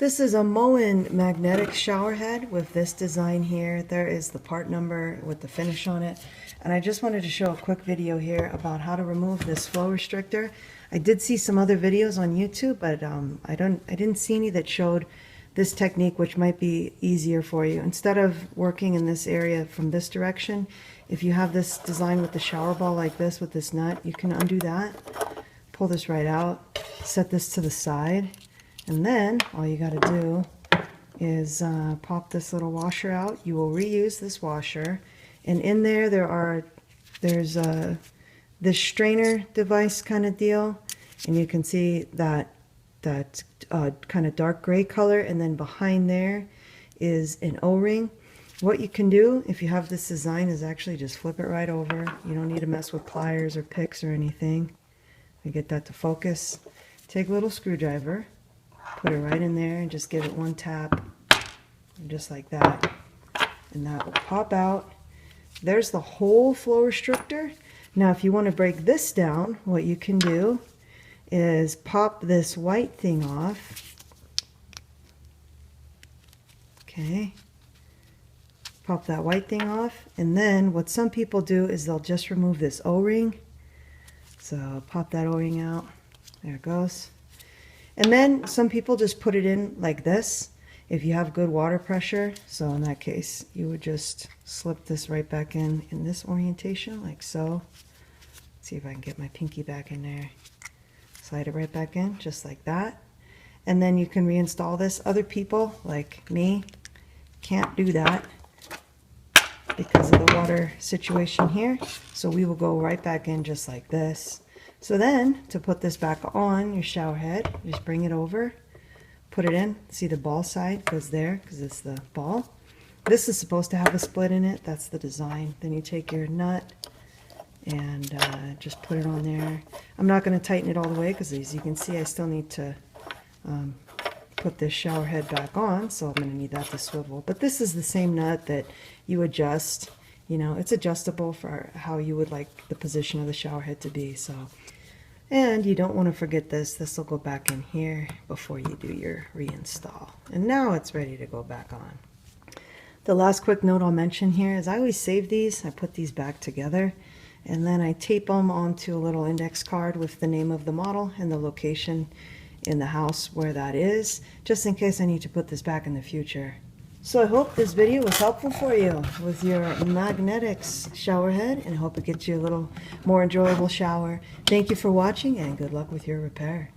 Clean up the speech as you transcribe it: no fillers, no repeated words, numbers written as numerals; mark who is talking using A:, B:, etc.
A: This is a Moen Magnetix showerhead with this design here. There is the part number with the finish on it. And I just wanted to show a quick video here about how to remove this flow restrictor. I did see some other videos on YouTube, but I didn't see any that showed this technique, which might be easier for you. Instead of working in this area from this direction, if you have this design with the shower ball like this with this nut, you can undo that, pull this right out, set this to the side, and then all you got to do is pop this little washer out. You will reuse this washer, and in there there's this strainer device kind of deal, and you can see that kind of dark gray color, and then behind there is an O-ring. What you can do if you have this design is actually just flip it right over. You don't need to mess with pliers or picks or anything. You get that to focus. Take a little screwdriver, put it right in there, and just give it one tap, just like that, and that will pop out. There's the whole flow restrictor. Now if you want to break this down, what you can do is pop this white thing off. Okay, pop that white thing off, and then what some people do is they'll just remove this O-ring. So pop that O-ring out. There it goes. And then some people just put it in like this if you have good water pressure. So in that case, you would just slip this right back in this orientation, like so. Let's see if I can get my pinky back in there. Slide it right back in, just like that. And then you can reinstall this. Other people, like me, can't do that because of the water situation here. So we will go right back in just like this. So then, to put this back on your shower head, just bring it over, put it in. See the ball side goes there because it's the ball. This is supposed to have a split in it. That's the design. Then you take your nut and just put it on there. I'm not going to tighten it all the way because, as you can see, I still need to put this shower head back on, so I'm going to need that to swivel. But this is the same nut that you adjust. You know, it's adjustable for how you would like the position of the shower head to be. So, and you don't want to forget this. This will go back in here before you do your reinstall. And now it's ready to go back on. The last quick note I'll mention here is I always save these. I put these back together, and then I tape them onto a little index card with the name of the model and the location in the house where that is, just in case I need to put this back in the future. So I hope this video was helpful for you with your Magnetix shower head, and I hope it gets you a little more enjoyable shower. Thank you for watching, and good luck with your repair.